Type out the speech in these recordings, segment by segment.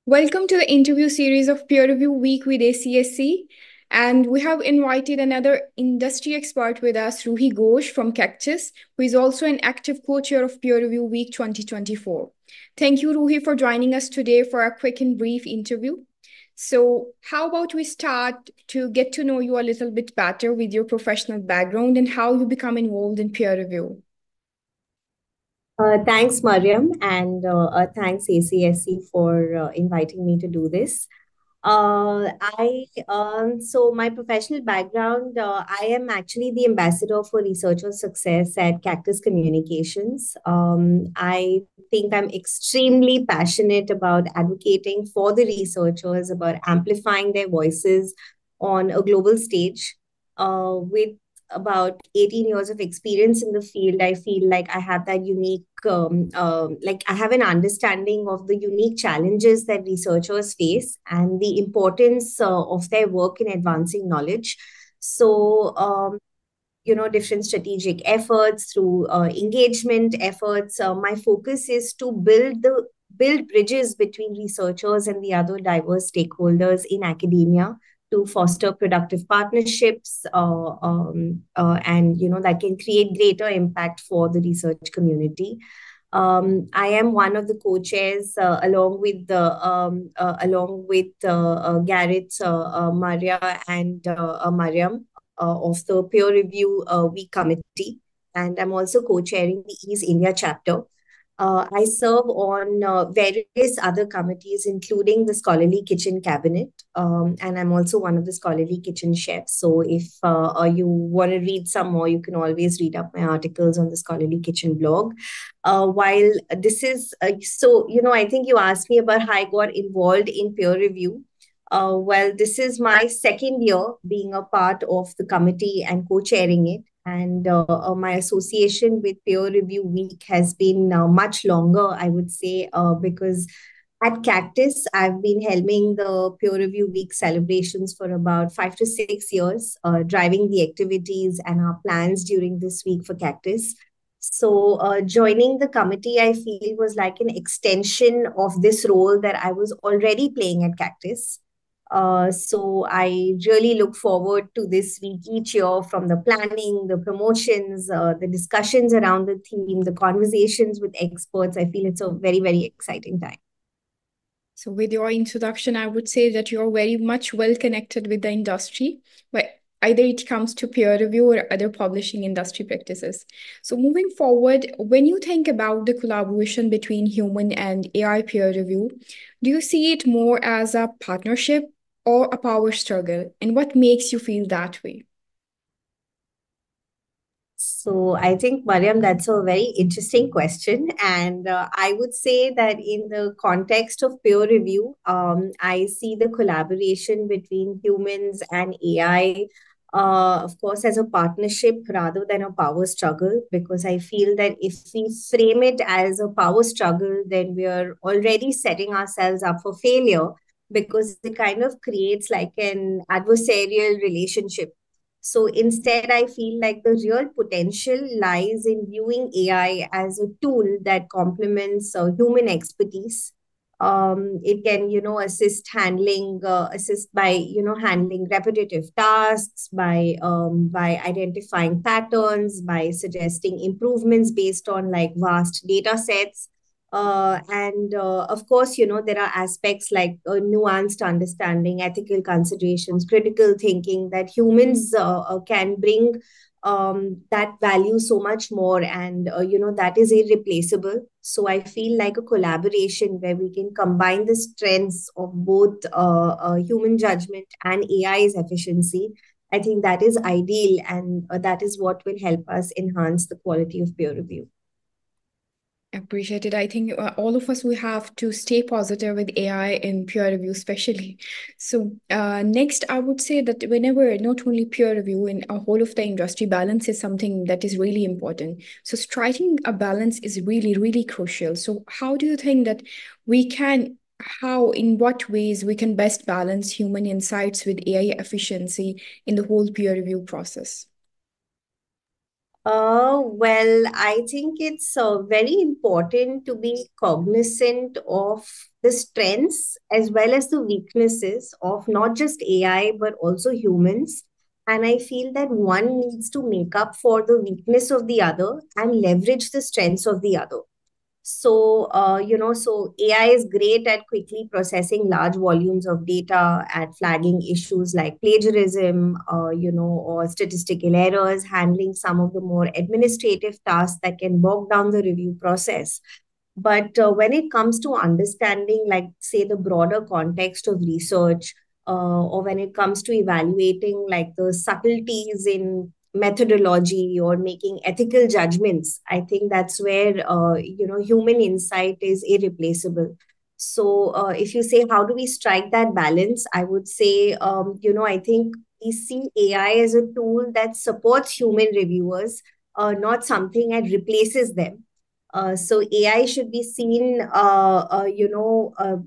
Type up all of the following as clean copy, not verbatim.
Welcome to the interview series of Peer Review Week with ACSE. And we have invited another industry expert with us, Roohi Gosh from CACTUS, who is also an active co-chair of Peer Review Week 2024. Thank you, Roohi, for joining us today for a quick and brief interview. So, how about we start to get to know you a little bit better with your professional background and how you become involved in peer review? Thanks, Mariam, and thanks ACSE for inviting me to do this. So my professional background, I am actually the ambassador for researcher success at Cactus Communications. I think I'm extremely passionate about advocating for the researchers, about amplifying their voices on a global stage. With about 18 years of experience in the field, I feel like I have that unique, like I have an understanding of the unique challenges that researchers face and the importance of their work in advancing knowledge. So, different strategic efforts through engagement efforts. My focus is to build bridges between researchers and the other diverse stakeholders in academia to foster productive partnerships, and that can create greater impact for the research community. I am one of the co-chairs along with Garrett, Maria, and Mariam of the peer review week committee, and I'm also co-chairing the East India chapter. I serve on various other committees, including the Scholarly Kitchen Cabinet, and I'm also one of the Scholarly Kitchen chefs. So if you want to read some more, you can always read up my articles on the Scholarly Kitchen blog. While this is, I think you asked me about how I got involved in peer review. Well, this is my second year being a part of the committee and co-chairing it. And my association with Peer Review Week has been much longer, I would say, because at Cactus, I've been helming the Peer Review Week celebrations for about 5 to 6 years, driving the activities and our plans during this week for Cactus. So, joining the committee, I feel was like an extension of this role that I was already playing at Cactus. So I really look forward to this week each year, from the planning, the promotions, the discussions around the theme, the conversations with experts. I feel it's a very, very exciting time. So, with your introduction, I would say that you're very much well connected with the industry, but either it comes to peer review or other publishing industry practices. So, moving forward, when you think about the collaboration between human and AI peer review, do you see it more as a partnership or a power struggle? And what makes you feel that way? So I think, Mariam, that's a very interesting question. And I would say that in the context of peer review, I see the collaboration between humans and AI, of course, as a partnership rather than a power struggle, because I feel that if we frame it as a power struggle, then we are already setting ourselves up for failure, because it kind of creates like an adversarial relationship. So instead, I feel like the real potential lies in viewing AI as a tool that complements human expertise. It can, assist by, handling repetitive tasks, by identifying patterns, by suggesting improvements based on like vast data sets. And Of course, there are aspects like nuanced understanding, ethical considerations, critical thinking that humans can bring, that value so much more. And, that is irreplaceable. So I feel like a collaboration where we can combine the strengths of both human judgment and AI's efficiency. I think that is ideal, and that is what will help us enhance the quality of peer review. Appreciate it. I think all of us, we have to stay positive with AI in peer review, especially. So next, I would say that whenever not only peer review, in a whole of the industry, balance is something that is really important. So striking a balance is really, really crucial. So how do you think that we can, in what ways we can best balance human insights with AI efficiency in the whole peer review process? Well, I think it's very important to be cognizant of the strengths as well as the weaknesses of not just AI, but also humans. And I feel that one needs to make up for the weakness of the other and leverage the strengths of the other. So AI is great at quickly processing large volumes of data, at flagging issues like plagiarism, or statistical errors, handling some of the more administrative tasks that can bog down the review process. But when it comes to understanding, like, say, the broader context of research, or when it comes to evaluating, like, the subtleties in methodology or making ethical judgments, I think that's where, human insight is irreplaceable. So, if you say, how do we strike that balance? I would say, I think we see AI as a tool that supports human reviewers, not something that replaces them. So AI should be seen,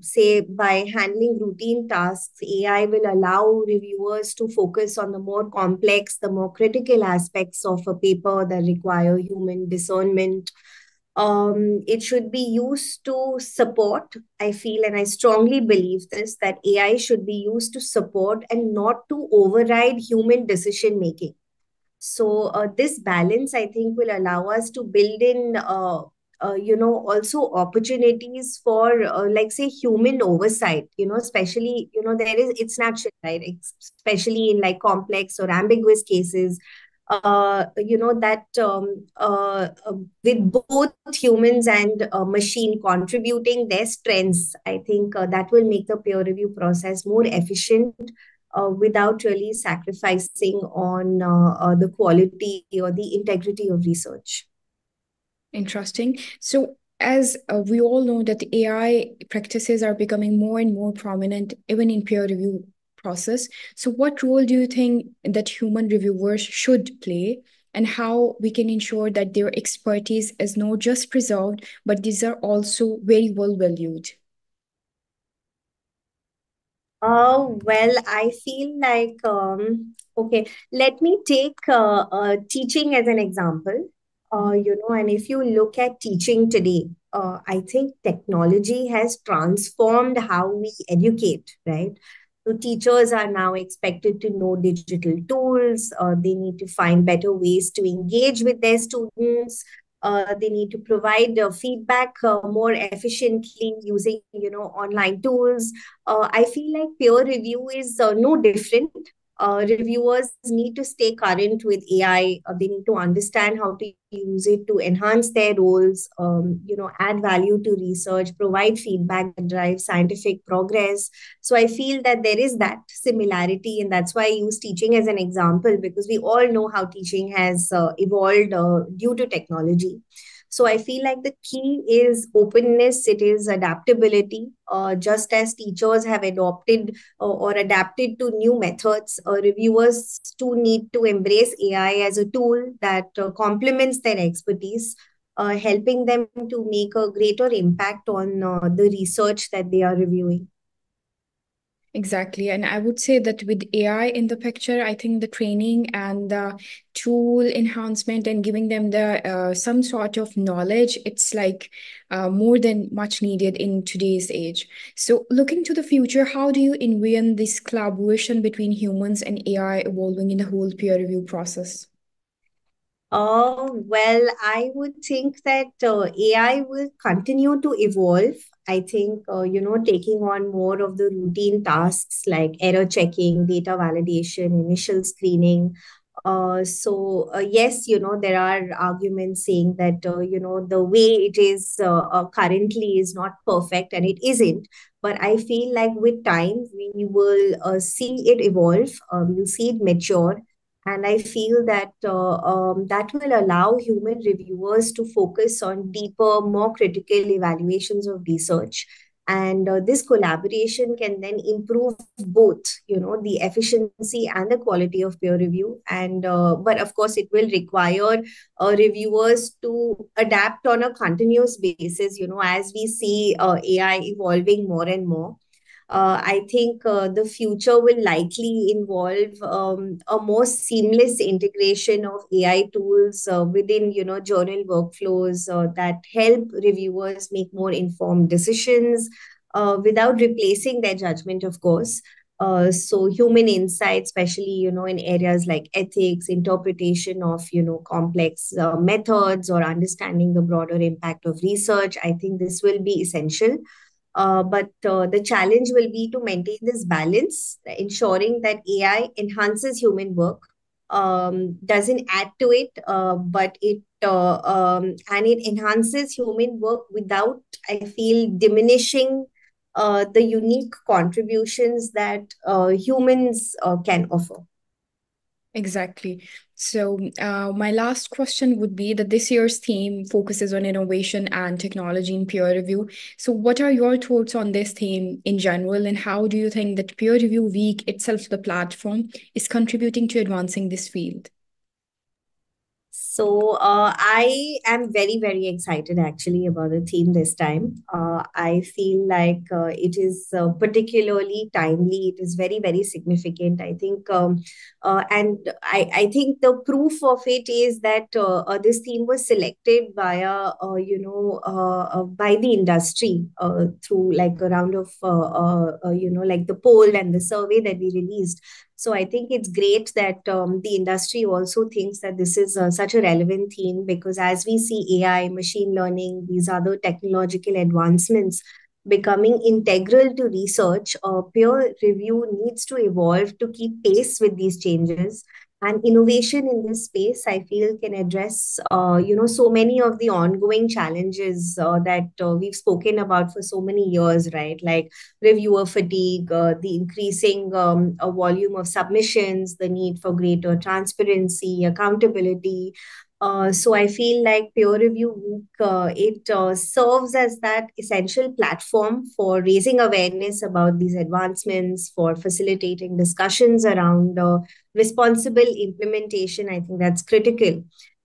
say, by handling routine tasks. AI will allow reviewers to focus on the more complex, the more critical aspects of a paper that require human discernment. It should be used to support, I feel, and I strongly believe this, that AI should be used to support and not to override human decision making. So this balance, I think, will allow us to build in, also opportunities for, like, say, human oversight. Especially, there is, it's natural, right? Especially in, like, complex or ambiguous cases. That with both humans and machine contributing their strengths, I think that will make the peer review process more efficient, without really sacrificing on the quality or the integrity of research. Interesting. So, as we all know that the AI practices are becoming more and more prominent even in peer review process. So, what role do you think that human reviewers should play, and how we can ensure that their expertise is not just preserved, but these are also very well valued? Well, I feel like, okay, let me take teaching as an example. And if you look at teaching today, I think technology has transformed how we educate, right? So teachers are now expected to know digital tools. They need to find better ways to engage with their students. They need to provide feedback more efficiently using, online tools. I feel like peer review is no different. Reviewers need to stay current with AI. They need to understand how to use it to enhance their roles, add value to research, provide feedback that drives scientific progress. So I feel that there is that similarity, and that's why I use teaching as an example, because we all know how teaching has evolved due to technology. So I feel like the key is openness, it is adaptability. Just as teachers have adopted or adapted to new methods, reviewers too need to embrace AI as a tool that complements their expertise, helping them to make a greater impact on the research that they are reviewing. Exactly. And I would say that with AI in the picture, I think the training and the tool enhancement and giving them the some sort of knowledge, it's like more than much needed in today's age. So looking to the future, how do you envision this collaboration between humans and AI evolving in the whole peer review process? Well, I would think that AI will continue to evolve. I think, taking on more of the routine tasks like error checking, data validation, initial screening. Yes, there are arguments saying that, the way it is currently is not perfect, and it isn't. But I feel like with time, we will see it evolve, we'll see it mature, and I feel that that will allow human reviewers to focus on deeper, more critical evaluations of research. And this collaboration can then improve both, the efficiency and the quality of peer review. And but of course, it will require reviewers to adapt on a continuous basis. As we see AI evolving more and more. I think the future will likely involve a more seamless integration of AI tools within, journal workflows that help reviewers make more informed decisions without replacing their judgment, of course. So human insight, especially, in areas like ethics, interpretation of, complex methods or understanding the broader impact of research, I think this will be essential. But the challenge will be to maintain this balance, ensuring that AI enhances human work, doesn't add to it, but and it enhances human work without, I feel, diminishing the unique contributions that humans can offer. Exactly. So, my last question would be that this year's theme focuses on innovation and technology in peer review. So, what are your thoughts on this theme in general, and how do you think that Peer Review Week itself, the platform, is contributing to advancing this field? So I am very, very excited actually about the theme this time. I feel like it is particularly timely. It is very, very significant. I think, and I think the proof of it is that this theme was selected via, by the industry through like a round of, like the poll and the survey that we released. So I think it's great that the industry also thinks that this is such a relevant theme, because as we see AI, machine learning, these other technological advancements becoming integral to research, peer review needs to evolve to keep pace with these changes. And innovation in this space, I feel, can address, so many of the ongoing challenges that we've spoken about for so many years, right? Like reviewer fatigue, the increasing volume of submissions, the need for greater transparency, accountability. So I feel like Peer Review Week, it serves as that essential platform for raising awareness about these advancements, for facilitating discussions around responsible implementation. I think that's critical,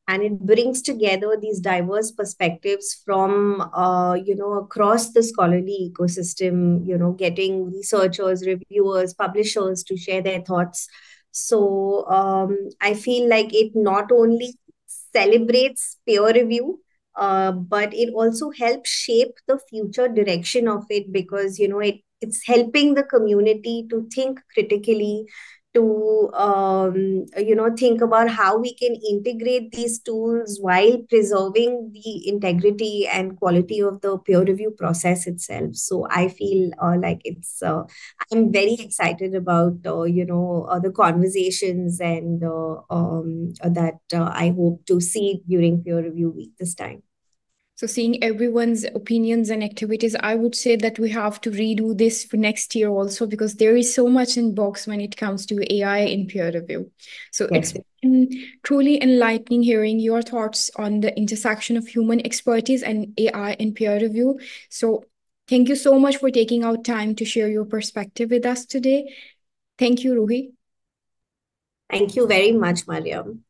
and it brings together these diverse perspectives from across the scholarly ecosystem, getting researchers, reviewers, publishers to share their thoughts. So I feel like it not only celebrates peer review, but it also helps shape the future direction of it, because it's helping the community to think critically, to think about how we can integrate these tools while preserving the integrity and quality of the peer review process itself. So I feel like I'm very excited about the conversations and that I hope to see during peer review week this time. So, seeing everyone's opinions and activities, I would say that we have to redo this for next year also, because there is so much in box when it comes to AI in peer review. So, it's Yes. been truly enlightening hearing your thoughts on the intersection of human expertise and AI in peer review. So, thank you so much for taking out time to share your perspective with us today. Thank you, Roohi. Thank you very much, Mariam.